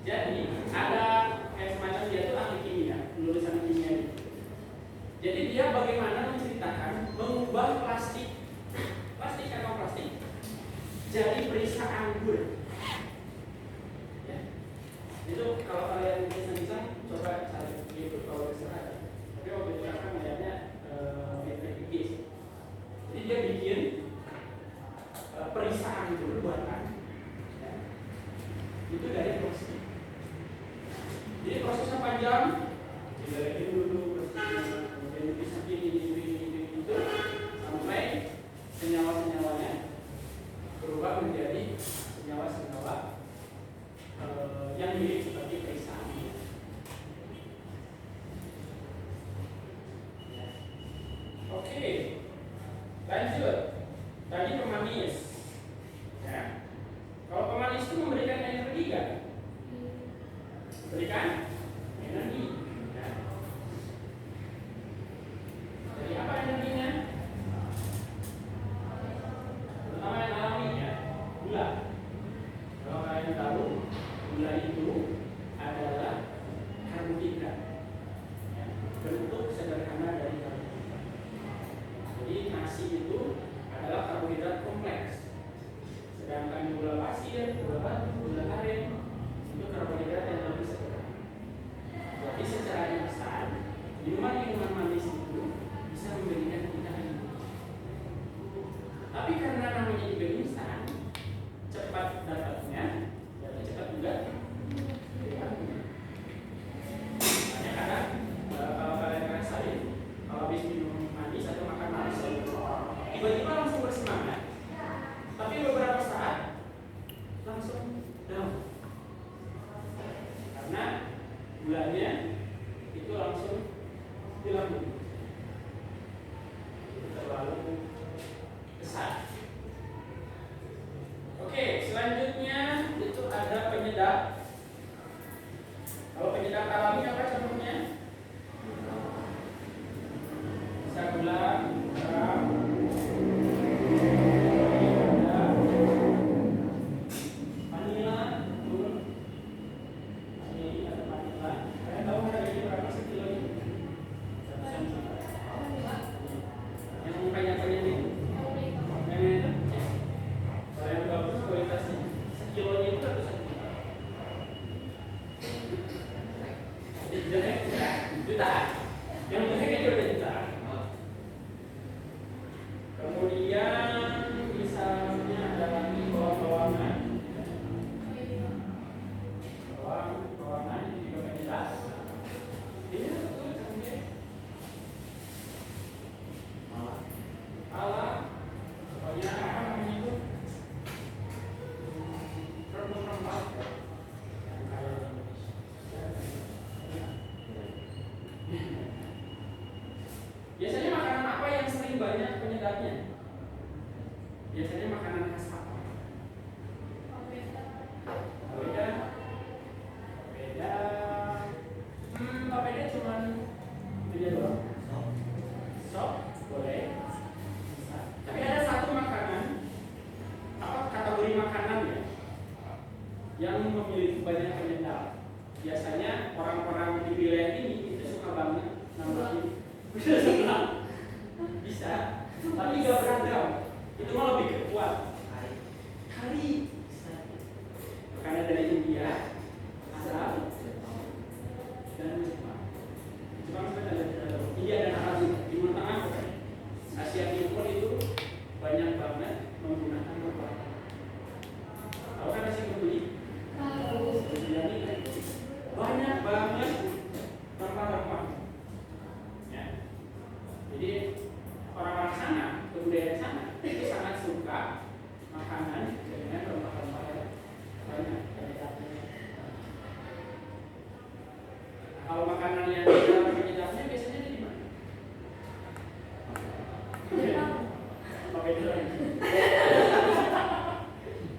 Jadi ada kayak semacam dia tuh ahli kimia, lulusan kimia gitu. Jadi dia bagaimana menceritakan mengubah plastik kantong plastik jadi perisa anggur. Ya. Itu kalau kalian bisa coba cari gitu kalau bisa ada. Tapi waktu itu kan melihatnya gitu. Jadi dia bikin perisa anggur buatan. Ya. Itu dari plastik. Jadi prosesnya panjang, digalekin dulu, kemudian dipisahin ini itu sampai senyawa-senyawanya berubah menjadi senyawa-senyawa yang mirip seperti perisa anggur. Oke, lanjut. Tadi pemanis. Ya. Kalau pemanis itu memberikan energi kan? Berikan energi. Ya. Jadi apa energinya? Pertama yang alami ya, gula. Kalau kalian tahu, gula itu adalah karbohidrat. Ya. Bentuk sederhana dari karbohidrat. Jadi nasi itu adalah karbohidrat kompleks. Sedangkan gula pasir, gula batu, gula aren itu karbohidrat yang lebih sederhana. Jadi secara instan, minuman-minuman manis itu bisa memberikan kita energi. Tapi karena namanya juga instan, cepat dapatnya, jadi cepat juga hilangnya. Makanya kadang kalau kalian ngerasain, kalau habis minum manis atau makan manis, tiba-tiba langsung bersemangat. Tapi beberapa saat langsung down. Karena gulanya itu langsung hilang dulu. Terlalu besar. Oke, selanjutnya itu ada penyedap. Kalau penyedap alami apa contohnya? Bisa gula, garam, vanila, kalian tahu harganya berapa sekilo ini? Yang banyak-banyak itu? Yang itu? Kalau yang bagus kualitasnya, sekilonya itu ratusan juta. Jutaan. Yang jelek itu udah jutaan. Kemudian misalnya ada lagi bawang-bawangan. Bawang-bawangan ini juga penyedap. Iya, betul canggih. Malah, pokoknya apa namanya itu? Rempah-rempah. Yang kaya di Indonesia. Biasanya makanan apa yang sering banyak penyedapnya? Biasanya makanan khas apa? Papeda. Papeda cuma itu doang. Sop boleh. Bisa. Tapi ada satu makanan, apa kategori makanan ya, yang memiliki banyak penyedap. Biasanya orang-orang di wilayah ini itu suka banget nambahin. Bisa, tapi nggak beragam. Itu mah lebih kuat. Kari. Karena dari India, Arab, dan Jepang. Jepang sudah ada India dan Arab juga. Timur Tengah bukan. Asia Timur itu banyak banget menggunakan rempah. Tahu kan nasi kebuli? Banyak banget rempah-rempah. Ya. Jadi orang-orang sana, kebudayaan sana itu sangat suka makanan dengan rempah-rempah yang banyak. Kalau makanan yang dalam penyedapnya biasanya di mana?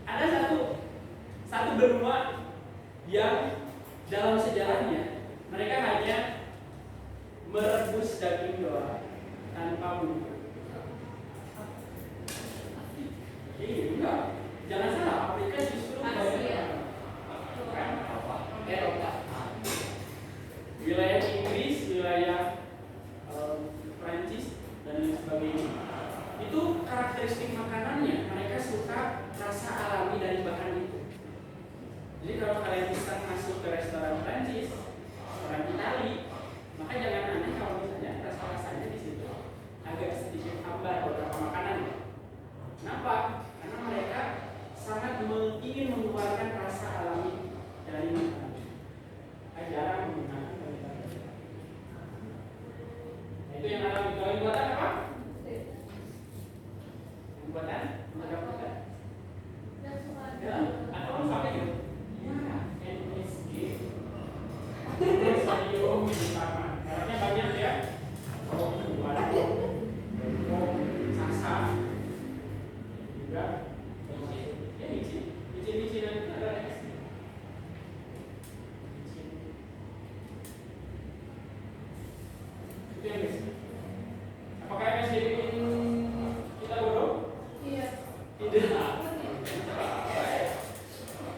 Ada satu benua yang dalam sejarahnya mereka hanya merebus daging doang tanpa bumbu. Enggak, jangan salah, Afrika justru Asia. Jadi kalau kalian bisa masuk ke restoran Prancis, restoran Itali, maka jangan aneh kalau misalnya rasa-rasanya di situ agak sedikit hambar beberapa makanan. Kenapa? Karena mereka sangat ingin mengeluarkan rasa alami dari makanan. Jarang menggunakan kalimat. Nah, itu yang alami. Kalau yang buatan apa? Yang buatan? Buatan apa? Ya, atau apa gitu? Ya, MSG. Stadium sama. Caranya banyak ya. Kopi, warna, sasa, juga licin-licinan itu adalah MSG. Itu MSG. Apakah MSG bikin kita bodoh? Iya. Tidak.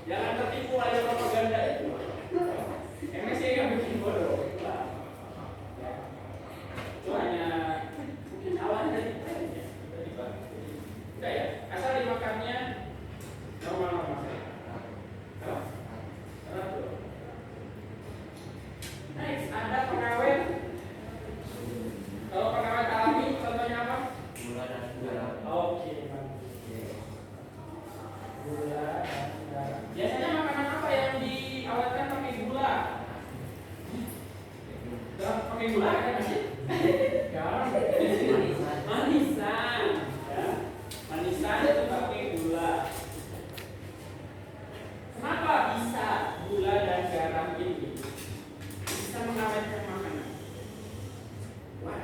Jangan tertipu oleh propaganda itu. MSG yang bikin bodoh. Ya. Itu hanya mungkin awan dari trennya. Tidak ya. Asal dimakannya normal-normal saja. Kalau next ada pengawet. Kalau pengawet alami contohnya apa? Gula dan garam. Oke, gula dan garam. Biasanya makanan apa yang diawetkan pakai gula? Pakai gula kan masih? Garam. Manisan. Ya. Manisan itu pakai gula. Kenapa bisa gula dan garam ini bisa mengawetkan makanan? Why?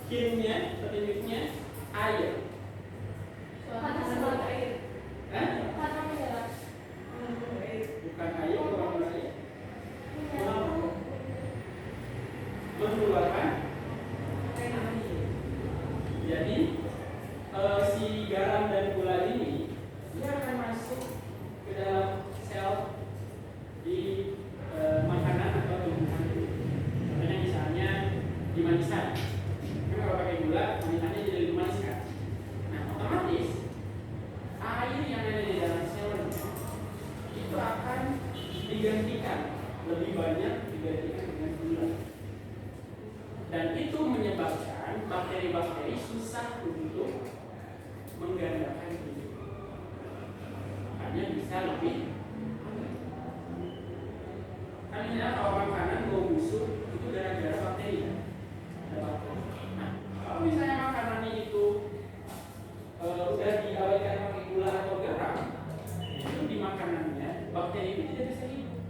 Kimia, tekniknya air. Bukan air, bukan air. Mengeluarkan air. Jadi si garam dan gula ini dia akan masuk ke dalam sel di makanan atau tumbuhan. Contohnya misalnya di manisan. Kalau pakai gula, manisannya jadi lebih manis kan? Nah, otomatis air yang ada di dalam selnya itu akan digantikan lebih banyak digantikan dengan gula. Dan itu menyebabkan bakteri-bakteri susah untuk menggandakan itu. Makanya bisa lebih. Kan misalnya kalau makanan mau busuk itu gara-gara bakteri kan? Ada bakteri. Nah, kalau misalnya makanannya itu udah diawetkan pakai gula atau garam, itu di makanannya bakteri itu tidak bisa hidup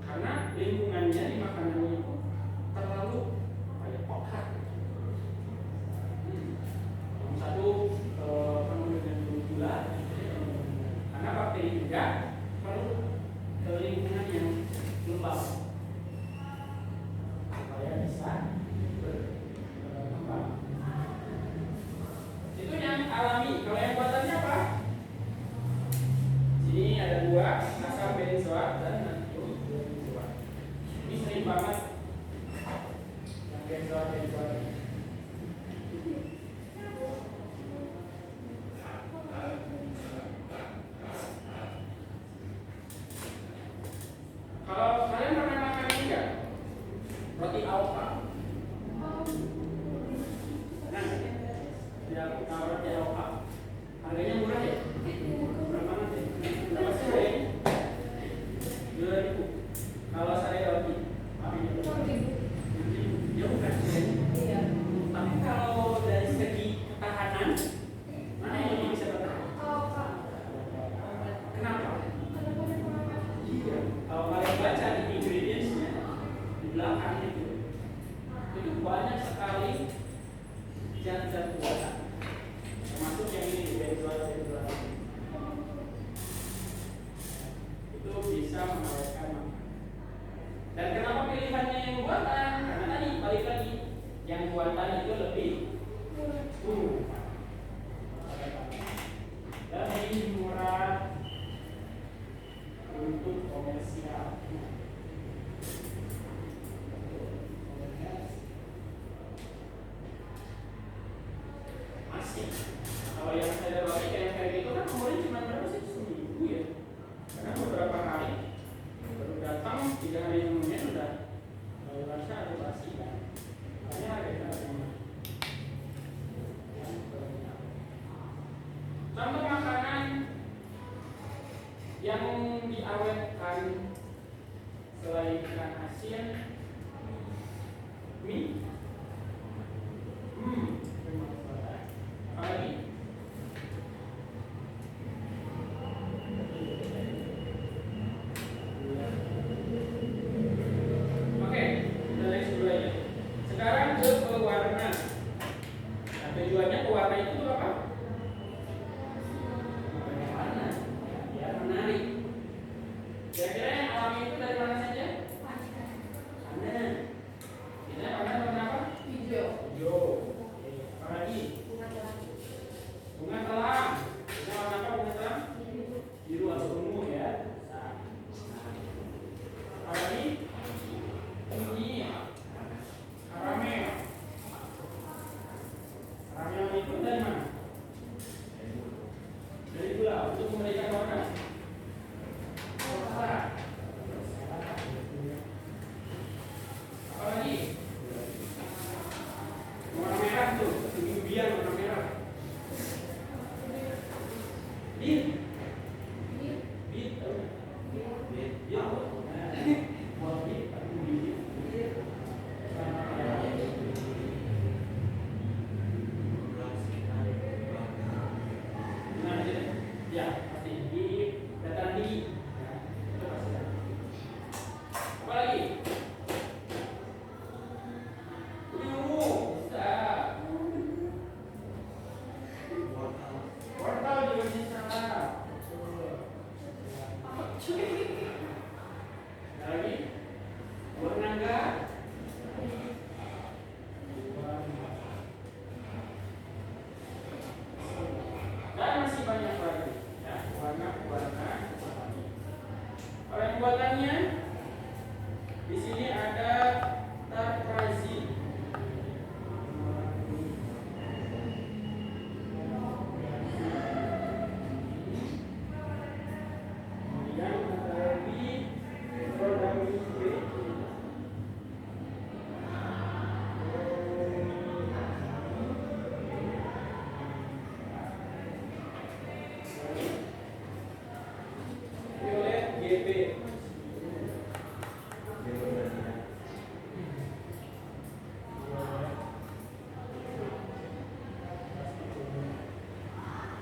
karena lingkungannya di makanannya itu terlalu pekat. Yang satu penuh dengan gula, karena bakteri juga perlu lingkungan yang lembab supaya bisa berkembang. Itu yang alami. Kalau yang buatannya apa? Sini ada dua, asam benzoat dan natrium benzoat. Ini sering banget yang benzoat. Kalau kalian pernah makan ini nggak? Roti alpa. Nah, ya roti alpa. Harganya murah ya? Murah banget ya? Berapa sih harganya? 2.000. Kalau saya roti, apa ini? 6.000. Ya bukan sih. Iya. Tapi kalau dari segi ketahanan, mana yang lebih bisa bertahan? Kenapa? Iya. Kalau kalian baca di ingredients-nya di belakang itu banyak sekali zat-zat buatan, termasuk yang ini benzoat. Itu bisa mengawetkan makanan. Dan kenapa pilihannya yang buatan? Karena tadi balik lagi, yang buatan itu lebih lebih murah untuk komersial. asing. Kalau yang saya bawa kayak gitu kan umurnya cuma berapa sih, seminggu ya, karena beberapa hari baru datang, 3 hari kemudian udah rasa ada basi kan, makanya harganya sama. Contoh makanan yang diawetkan selain ikan asin, mie, apa lagi? Oke, kita next dulu aja. Sekarang ke pewarna. Nah, tujuannya pewarna itu apa? Warna, biar menarik. Kira-kira yang alami itu dari mana saja? Mana? Ini warna apa? Hijau. Hijau. Oke. Apa lagi? Bunga telang. Ini warna apa bunga telang? Biru atau ungu ya. Apa lagi? Kuning. Karamel. Karamel itu dari mana? Dari gula untuk memberikan warna. Apa lagi? Warna merah tuh, biru warna merah. Bit. Bit. Bit. Ya. Mau bit atau bit? Nah, ya, pasti bit, data di. Itu pasti. Apa lagi? Biru, bisa. Wortel juga bisa. Ada lagi? Warna enggak? Dan masih banyak lagi. Ya, warna-warna. Kalau yang buatannya di sini ada tartrazin. Kemudian ada lagi rhodamine. Violet GB.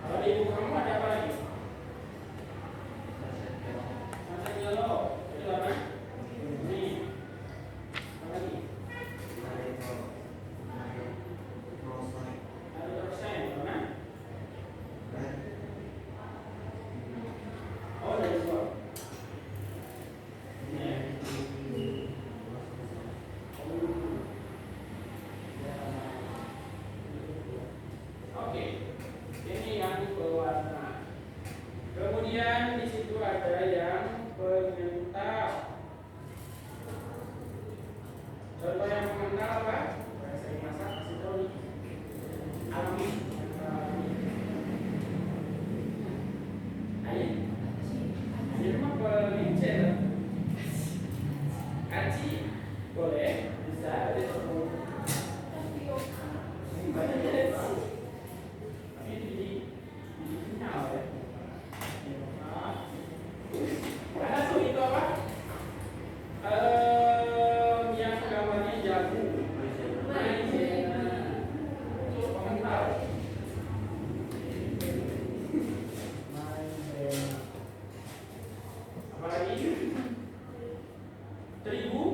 Kalau di ibu kamu ada apa lagi? Sunset yellow. Itu apa? Ini. Apa lagi? Ada persen, mana? Oh, dari luar. Ini. Oke, ini yang pewarna. Kemudian di situ ada yang pengental. Contoh yang pengental apa? Saya sering masak, kasih tahu nih. Alami. Air. Air mah pelicin. Kaci boleh, bisa. Ada semua. Ini di final ya. Ada tuh itu apa? Yang gambarnya jagung. Maizena. Itu pengental. Maizena. Apa lagi? Terigu.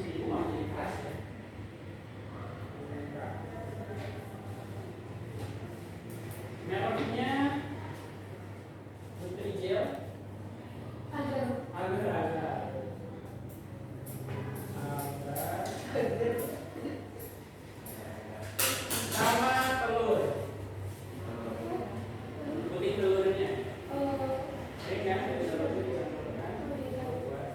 Itu masih keras ya. Mereknya Nutrijel. Agar. Sama telur. Putih telurnya. Ini kan dari telur itu bisa buat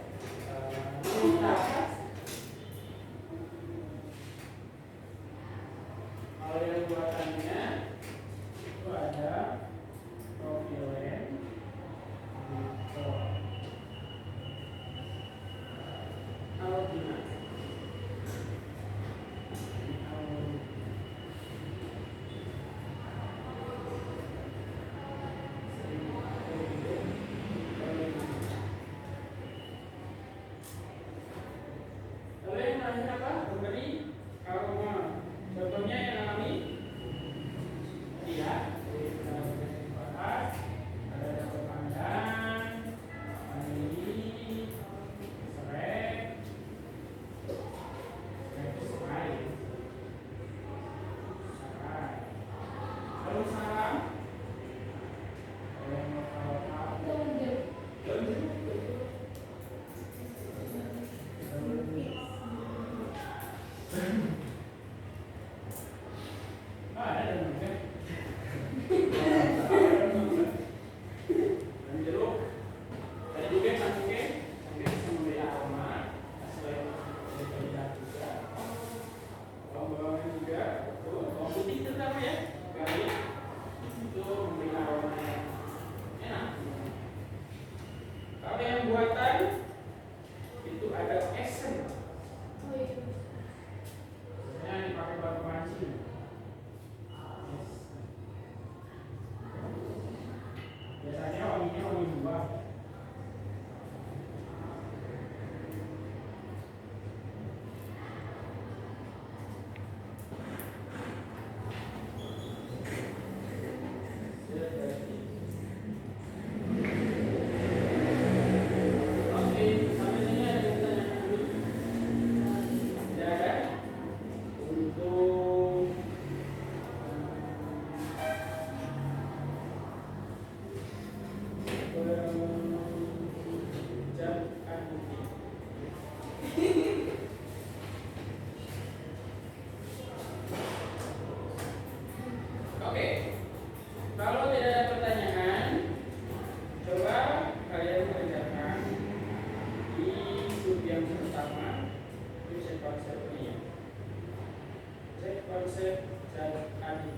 konsep zat adit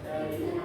dari